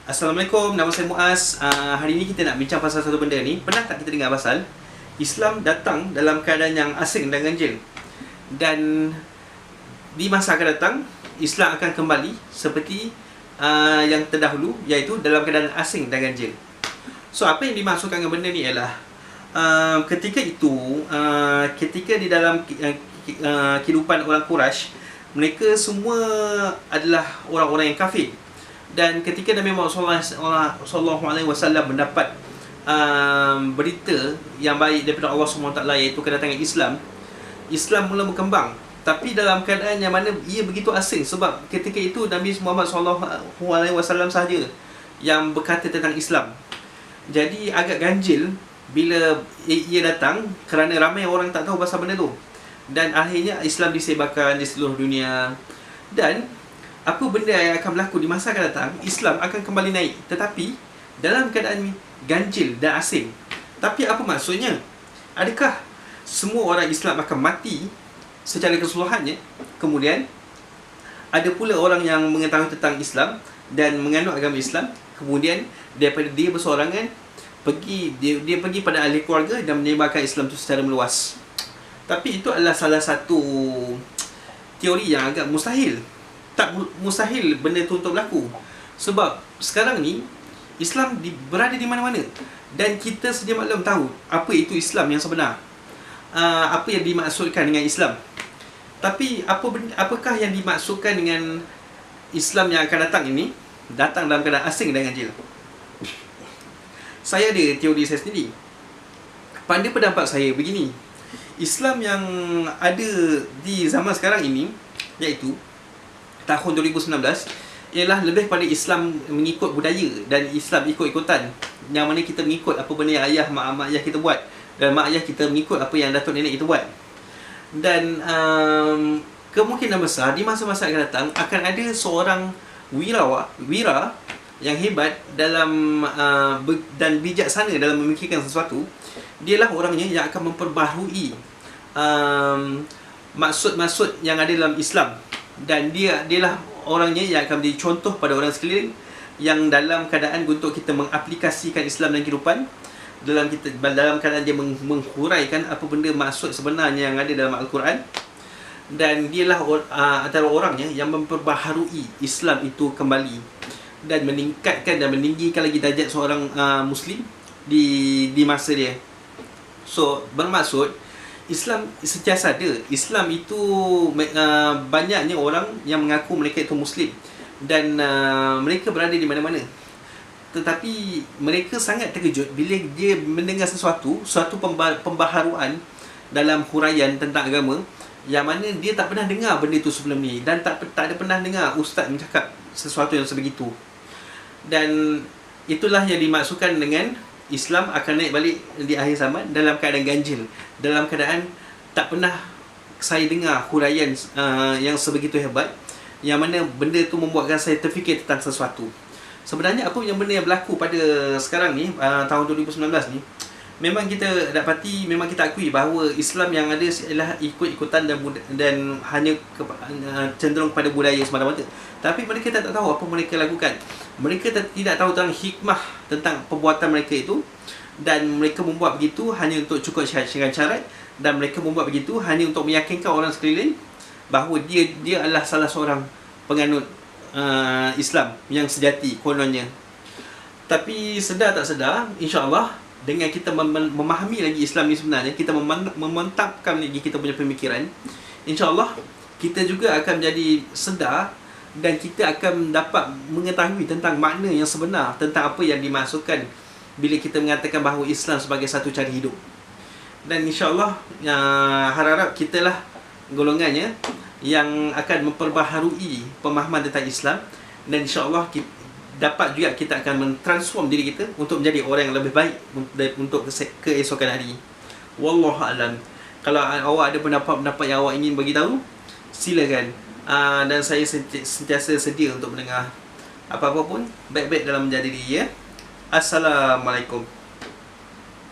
Assalamualaikum, nama saya Muaz. Hari ini kita nak bincang pasal satu benda ni. Pernah tak kita dengar pasal Islam datang dalam keadaan yang asing dan ganjil? Dan di masa akan datang, Islam akan kembali seperti yang terdahulu, iaitu dalam keadaan asing dan ganjil. So, apa yang dimaksudkan dengan benda ni ialah ketika itu, ketika di dalam kehidupan orang Quraisy, mereka semua adalah orang-orang yang kafir. Dan ketika Nabi Muhammad SAW mendapat berita yang baik daripada Allah SWT, iaitu kedatangan Islam, Islam mula berkembang. Tapi dalam keadaan yang mana ia begitu asing, sebab ketika itu Nabi Muhammad SAW sahaja yang berkata tentang Islam. Jadi agak ganjil bila ia datang, kerana ramai orang tak tahu pasal benda tu. Dan akhirnya Islam disebarkan di seluruh dunia. Dan apa benda yang akan berlaku di masa akan datang, Islam akan kembali naik, tetapi dalam keadaan ganjil dan asing. Tapi apa maksudnya? Adakah semua orang Islam akan mati secara keseluruhannya? Kemudian ada pula orang yang mengetahui tentang Islam dan menganut agama Islam, kemudian daripada dia bersorangan dia pergi pada ahli keluarga dan menyebarkan Islam itu secara meluas. Tapi itu adalah salah satu teori yang agak mustahil. Tak mustahil benda itu untuk berlaku, sebab sekarang ni Islam berada di mana-mana, dan kita sedia maklum tahu apa itu Islam yang sebenar, apa yang dimaksudkan dengan Islam. Tapi apakah yang dimaksudkan dengan Islam yang akan datang ini, datang dalam keadaan asing dan ganjil? Saya ada teori saya sendiri. Pada pendapat saya begini, Islam yang ada di zaman sekarang ini, iaitu tahun 2019, ialah lebih pada Islam mengikut budaya dan Islam ikut-ikutan, yang mana kita mengikut apa benda yang mak ayah kita buat, dan mak ayah kita mengikut apa yang datuk nenek kita buat. Dan kemungkinan besar di masa-masa akan datang akan ada seorang wira yang hebat dalam dan bijaksana dalam memikirkan sesuatu. Dialah orangnya yang akan memperbaharui maksud-maksud yang ada dalam Islam. Dan dialah orangnya yang akan menjadi contoh pada orang sekeliling, yang dalam keadaan untuk kita mengaplikasikan Islam dalam kehidupan, dalam keadaan dia menghuraikan apa benda maksud sebenarnya yang ada dalam Al-Quran. Dan dialah antara orangnya yang memperbaharui Islam itu kembali, dan meningkatkan dan meninggikan lagi darjat seorang Muslim di masa dia. So, bermaksud Islam sentiasa ada. Islam itu banyaknya orang yang mengaku mereka itu Muslim, dan mereka berada di mana-mana. Tetapi mereka sangat terkejut bila dia mendengar suatu pembaharuan dalam huraian tentang agama, yang mana dia tak pernah dengar benda itu sebelum ni, dan tak ada pernah dengar ustaz mencakap sesuatu yang sebegitu. Dan itulah yang dimaksudkan dengan Islam akan naik balik di akhir zaman dalam keadaan ganjil, dalam keadaan tak pernah saya dengar huraian yang sebegitu hebat, yang mana benda tu membuatkan saya terfikir tentang sesuatu. Sebenarnya apa yang benda yang berlaku pada sekarang ni, tahun 2019 ni, memang kita dapati, memang kita akui bahawa Islam yang ada ialah ikut-ikutan dan hanya cenderung pada budaya semata-mata. Tapi mereka tak tahu apa mereka lakukan. Mereka tidak tahu tentang hikmah tentang perbuatan mereka itu, dan mereka membuat begitu hanya untuk cukup syarat, dan mereka membuat begitu hanya untuk meyakinkan orang sekeliling bahawa dia adalah salah seorang penganut Islam yang sejati kononnya. Tapi sedar tak sedar, insya-Allah, dengan kita memahami lagi Islam ni sebenarnya, kita memantapkan lagi kita punya pemikiran, insya-Allah kita juga akan menjadi sedar, dan kita akan dapat mengetahui tentang makna yang sebenar tentang apa yang dimaksudkan bila kita mengatakan bahawa Islam sebagai satu cara hidup. Dan insya-Allah harap kita lah golongannya yang akan memperbaharui pemahaman tentang Islam, dan insya-Allah dapat juga kita akan mentransform diri kita untuk menjadi orang yang lebih baik untuk keesokan hari. Wallahu alam. Kalau awak ada pendapat-pendapat yang awak ingin bagi tahu, silakan. Dan saya sentiasa sedia untuk mendengar apa-apa pun baik-baik dalam menjadi diri, ya. Assalamualaikum.